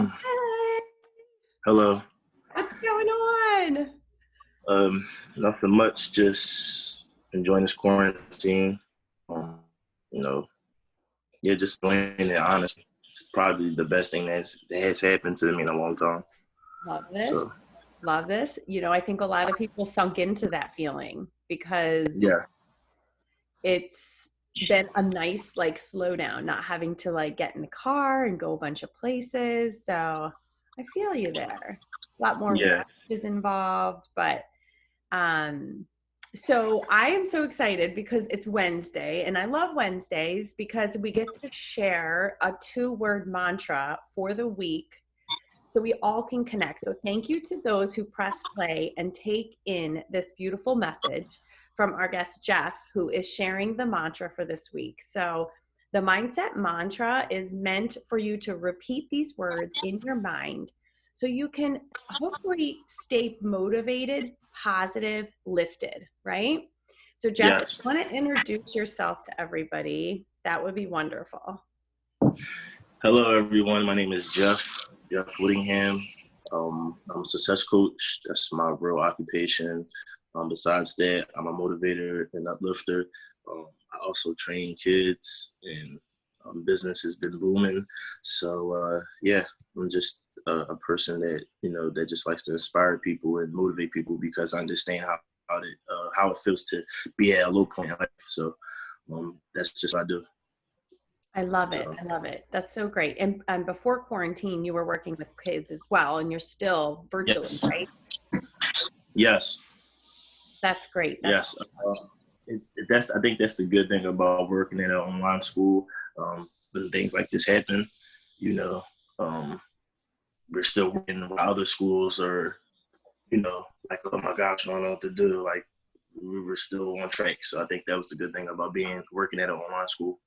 Hey, Hello. what's going on? Um, Nothing much. Just enjoying this quarantine. Um, you know, yeah, just enjoying it. Honestly, it's probably the best thing that has happened to me in a long time. Love this. So Love this. I think a lot of people sunk into that feeling because yeah, it's been a nice like slowdown, not having to like get in the car and go a bunch of places. So I feel you there. A lot more yeah, rest is involved, but Um, so I am so excited because it's Wednesday and I love Wednesdays because we get to share a 2-word mantra for the week so we all can connect. So thank you to those who press play and take in this beautiful message from our guest Jeff, who is sharing the mantra for this week. So the mindset mantra is meant for you to repeat these words in your mind so you can hopefully stay motivated, positive, lifted, right? So Jeff, if yes. you want to introduce yourself to everybody, that would be wonderful. Hello, everyone. My name is Jeff Whittingham. I'm a success coach. That's my real occupation. Besides that, I'm a motivator and uplifter. I also train kids, and business has been booming. So yeah, I'm just a person that that just likes to inspire people and motivate people because I understand how it feels to be at a low point in life. So that's just what I do. I love it. So I love it. That's so great. And before quarantine, you were working with kids as well, and you're still virtually, yes, right? yes. That's great. That's Yes, that's. I think that's the good thing about working in an online school. When things like this happen, you know, um, we're still working while other schools are, like, oh my gosh, I don't know what to do. Like, we were still on track. So I think that was the good thing about being working at an online school.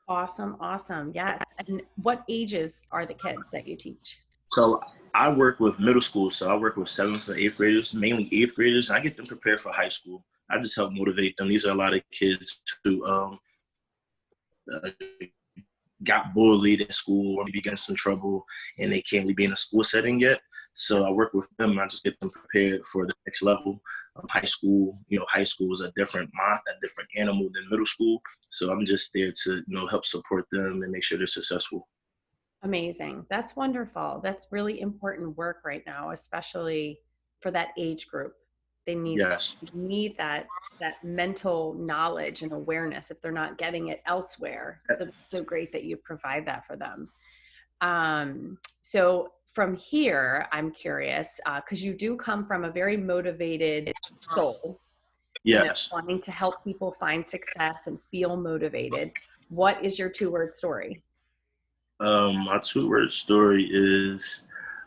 awesome. Awesome. Yes. And what ages are the kids that you teach? So I work with middle school. So I work with 7th and 8th graders, mainly 8th graders. And I get them prepared for high school. I just help motivate them. These are a lot of kids who uh, got bullied at school or maybe got in some trouble and they can't really be in a school setting yet. So I work with them and I just get them prepared for the next level. High school, high school is a different animal than middle school. So I'm just there to, help support them and make sure they're successful. Amazing. That's wonderful. That's really important work right now, especially for that age group. They Yes. need that mental knowledge and awareness if they're not getting it elsewhere. So it's so great that you provide that for them. So from here, I'm curious because you do come from a very motivated soul, Yes. wanting to help people find success and feel motivated. What is your 2-word story? My 2-word story is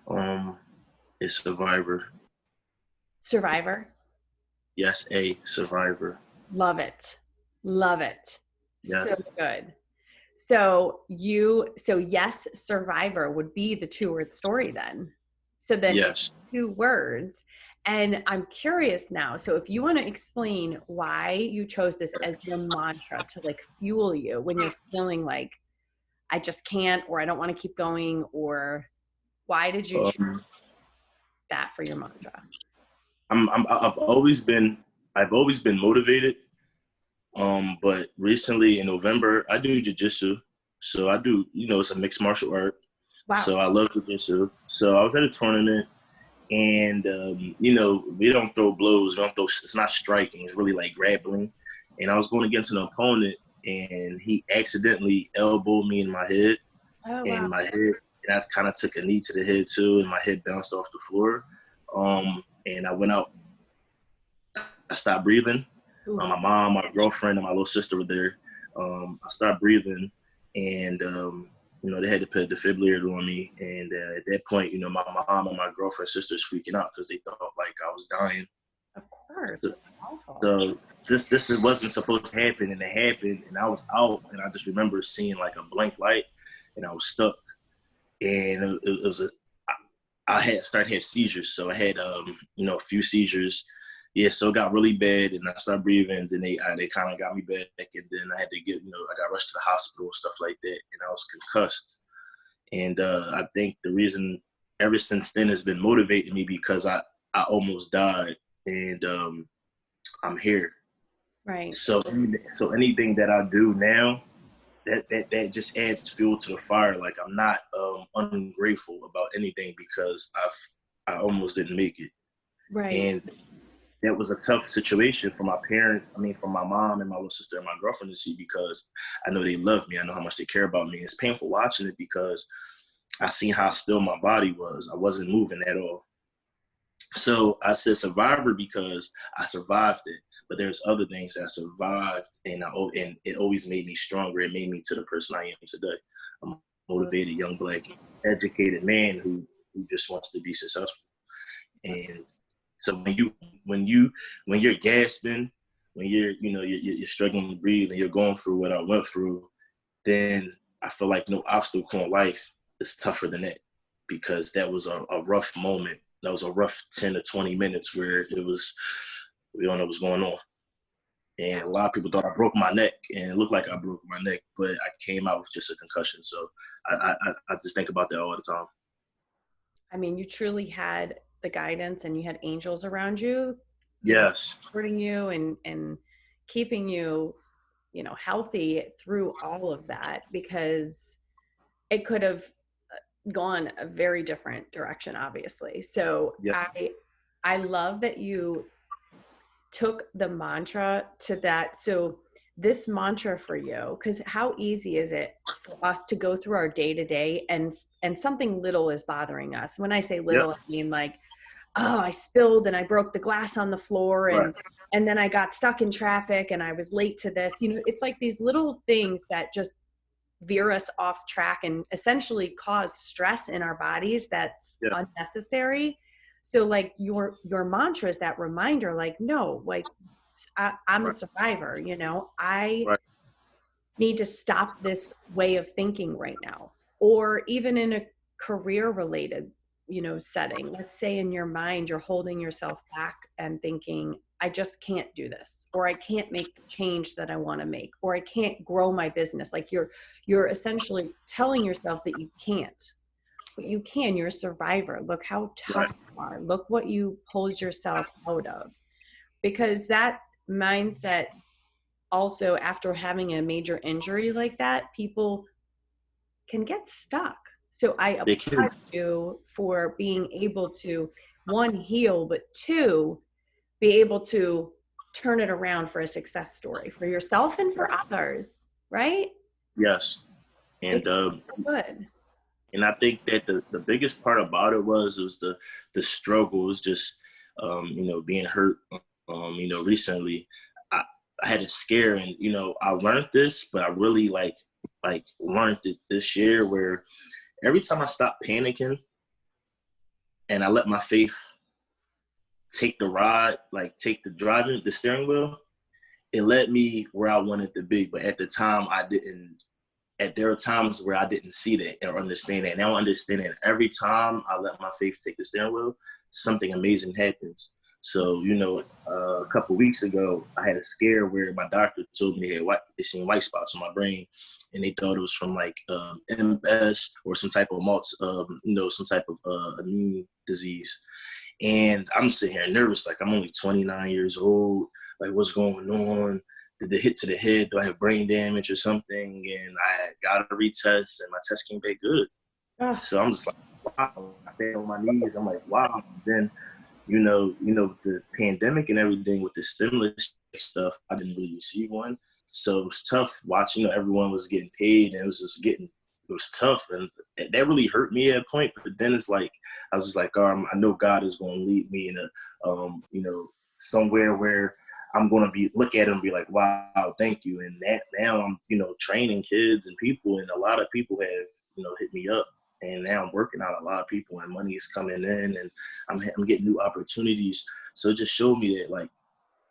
a survivor. Survivor. Yes, a survivor. Love it. Love it. Yeah. So good. So yes, survivor would be the 2-word story then. So then it's Yes. 2 words. And I'm curious now. So if you want to explain why you chose this as your mantra to like fuel you when you're feeling like I just can't, or I don't want to keep going, or why did you choose Um, that for your mantra? I've always been motivated. But recently in November, I do Jiu Jitsu. So I do, it's a mixed martial art. Wow. So I love Jiu Jitsu. So I was at a tournament and, we don't throw blows. It's not striking. It's really like grappling. And I was going against an opponent and he accidentally elbowed me in my head Oh, wow. and and I kind of took a knee to the head too. And my head bounced off the floor. And I went out, I stopped breathing. Ooh. My mom, my girlfriend, and my little sister were there. I stopped breathing, and they had to put a defibrillator on me. And at that point, my mom and my girlfriend, sisters freaking out because they thought like I was dying. Of course. So, That's awful. so this wasn't supposed to happen, and it happened. And I was out, and I just remember seeing like a blank light, and I was stuck. And it was I had started having seizures, so I had a few seizures. Yeah, so it got really bad, and I started breathing. And then they kind of got me back, and then I had to I got rushed to the hospital and stuff like that, and I was concussed. And I think the reason ever since then has been motivating me because I almost died, and I'm here. Right. So anything that I do now, that just adds fuel to the fire. Like I'm not ungrateful about anything because I almost didn't make it, Right. and that was a tough situation for my parent. I mean, for my mom and my little sister and my girlfriend to see because I know they love me. I know how much they care about me. It's painful watching it because I seen how still my body was. I wasn't moving at all. So I said survivor because I survived it, but there's other things that I survived, and it always made me stronger. It made me to the person I am today. I'm a motivated young black educated man who just wants to be successful. And so when you're gasping, when you're struggling to breathe and you're going through what I went through, then I feel like no obstacle in life is tougher than that because that was a rough moment. That was a rough 10 to 20 minutes where we don't know what's going on. And a lot of people thought I broke my neck, and it looked like I broke my neck, but I came out with just a concussion. So I just think about that all the time. I mean, you truly had the guidance and you had angels around you, Yes. supporting you and keeping you, healthy through all of that, because it could have gone a very different direction, obviously. So Yeah. I love that you took the mantra to that. So this mantra for you, because how easy is it for us to go through our day to day and something little is bothering us? When I say Yep. little, I mean like, oh, I spilled and I broke the glass on the floor, Right. and then I got stuck in traffic and I was late to this. It's like these little things that just veer us off track and essentially cause stress in our bodies that's Yeah. unnecessary. So like your mantra is that reminder, like, no, like I'm a Right. survivor, I Right. need to stop this way of thinking right now. Or even in a career related, setting, let's say in your mind, you're holding yourself back and thinking, I just can't do this, or I can't make the change that I want to make, or I can't grow my business. Like you're essentially telling yourself that you can't, but you can. You're a survivor. Look how tough Right. you are. Look what you pulled yourself out of. Because that mindset, also after having a major injury like that, people can get stuck. So I They can. applaud you for being able to, one, heal, but two, be able to turn it around for a success story for yourself and for others, right? Yes. And It's so good. I think that the biggest part about it was the struggle. It was just being hurt. Recently, I, I had a scare, and I learned this, but I really like learned it this year. Where every time I stopped panicking and I let my faith take the ride, like take the steering wheel, it led me where I wanted to be. But at the time, I didn't. There are times where I didn't see that or understand that. Now I understand that every time I let my faith take the steering wheel, something amazing happens. So, a couple of weeks ago, I had a scare where my doctor told me they seen white spots on my brain, and they thought it was from like MS or some type of some type of immune disease. And I'm sitting here nervous, like I'm only 29 years old. Like, what's going on? Did the hit to the head? Do I have brain damage or something? And I got a retest, and my test came back good. Oh, So I'm just like, wow. I stay on my knees. I'm like, wow. Then, the pandemic and everything with the stimulus stuff, I didn't really receive one. So it was tough watching. Everyone was getting paid, and it was tough, and that really hurt me at a point. But then it's like I was just like, I know God is going to lead me in somewhere where I'm going to look at him and be like, wow, thank you. And that now I'm, training kids and people, and a lot of people have, hit me up. And now I'm working out a lot of people, and money is coming in, and I'm getting new opportunities. So it just showed me that, like,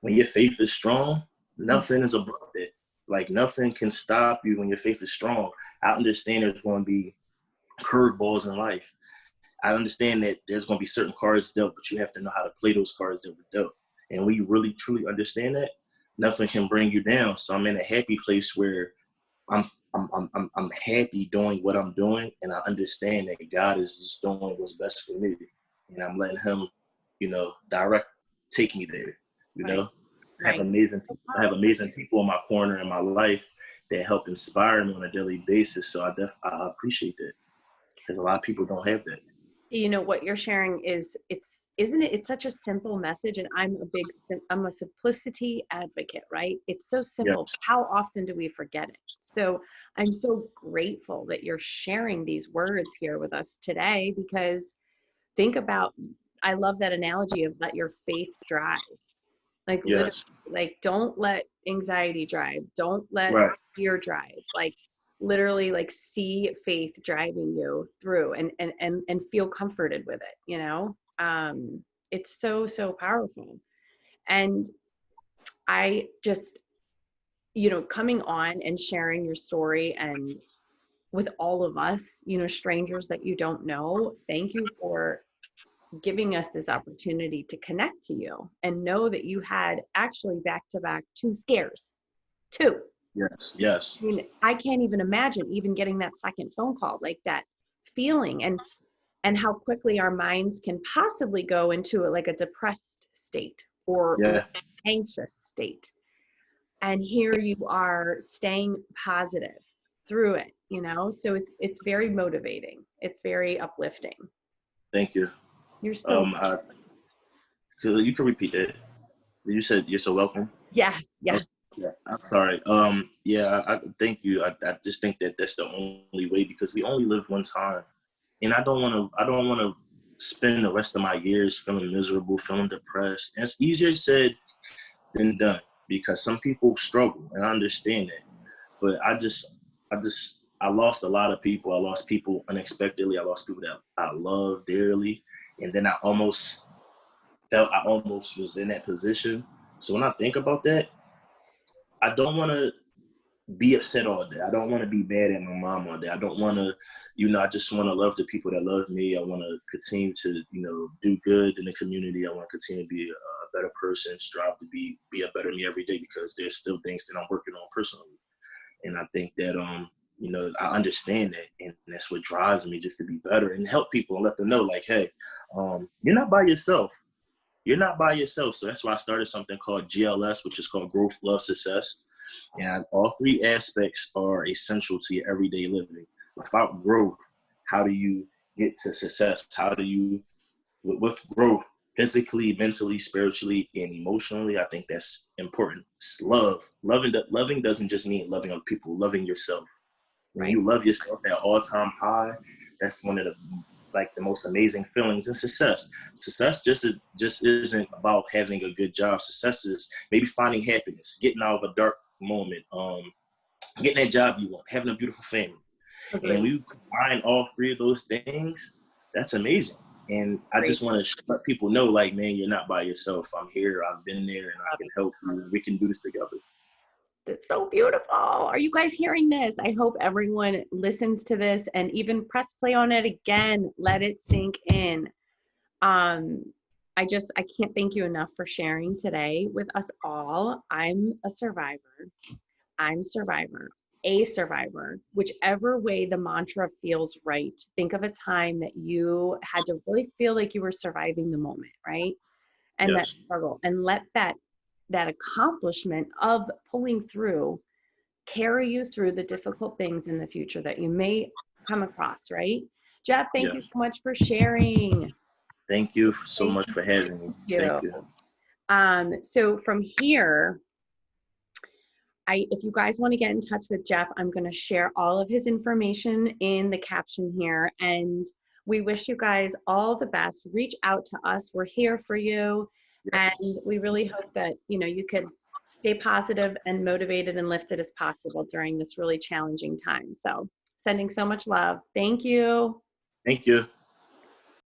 when your faith is strong, nothing is above it. Like, nothing can stop you when your faith is strong. I understand there's going to be curveballs in life. I understand that there's going to be certain cards dealt, but you have to know how to play those cards that were dealt. And when you really, truly understand that, nothing can bring you down. So I'm in a happy place where I'm I'm happy doing what I'm doing, and I understand that God is just doing what's best for me, and I'm letting Him, direct, take me there. You Right. know, Right. So I have powerful. amazing people in my corner in my life that help inspire me on a daily basis. So I appreciate that because a lot of people don't have that. You know what you're sharing is it's isn't it it's such a simple message, and I'm a simplicity advocate, right? It's so Yeah, simple. How often do we forget it? So I'm so grateful that you're sharing these words here with us today, because think about, I love that analogy of let your faith drive. Like literally, yes, like don't let anxiety drive. Don't let right. fear drive. Like literally, like see faith driving you through, and feel comforted with it, you know? It's so, so powerful. And I just, coming on and sharing your story and with all of us, strangers that you don't know, thank you for giving us this opportunity to connect to you and know that you had actually back to back two scares. Two. Yes, yes, I mean, I can't even imagine even getting that second phone call, like that feeling, and how quickly our minds can possibly go into like a depressed state or yeah. anxious state. And here you are staying positive through it, so it's very motivating. It's very uplifting. Thank you. You're so Um, I, you can repeat that. You said you're so welcome. yes, Oh, yes. yeah, I'm sorry. Yeah, I thank you. I just think that that's the only way because we only live one time, and I don't want to. I don't want to spend the rest of my years feeling miserable, feeling depressed. And it's easier said than done because some people struggle, and I understand that. But I lost a lot of people. I lost people unexpectedly. I lost people that I love dearly, and then I almost was in that position. So when I think about that, I don't want to be upset all day. I don't want to be mad at my mom all day. I don't want to, I just want to love the people that love me. I want to continue to, do good in the community. I want to continue to be a better person, strive to be a better me every day because there's still things that I'm working on personally. And I think that, I understand that. And that's what drives me just to be better and help people and let them know like, hey, you're not by yourself. You're not by yourself. So that's why I started something called GLS, which is called Growth, Love, Success. And all three aspects are essential to your everyday living. Without growth, how do you get to success? How do you, with growth, physically, mentally, spiritually, and emotionally, I think that's important. It's love. Loving doesn't just mean loving other people, loving yourself. When Right. you love yourself at all time high, that's one of the most amazing feelings. And success just isn't about having a good job. Success is maybe finding happiness, getting out of a dark moment, getting that job you want, having a beautiful family. And Agree. when you combine all three of those things, that's amazing. And I Agree. just want to let people know, like, man, you're not by yourself. I'm here. I've been there, and I can help you. We can do this together. That's so beautiful. Are you guys hearing this? I hope everyone listens to this and even press play on it again. Let it sink in. Um, I can't thank you enough for sharing today with us all. I'm a survivor. A survivor, whichever way the mantra feels right. Think of a time that you had to really feel like you were surviving the moment, right? And that Yes. struggle, and let that accomplishment of pulling through carry you through the difficult things in the future that you may come across, right? Jeff, thank you Yes. so much for sharing. Thank you so Thank much for having me. Thank you. you. So from here, if you guys want to get in touch with Jeff, I'm going to share all of his information in the caption here. And we wish you guys all the best. Reach out to us. We're here for you. And Yes. we really hope that, you could stay positive and motivated and lifted as possible during this really challenging time. So sending so much love. Thank you. Thank you.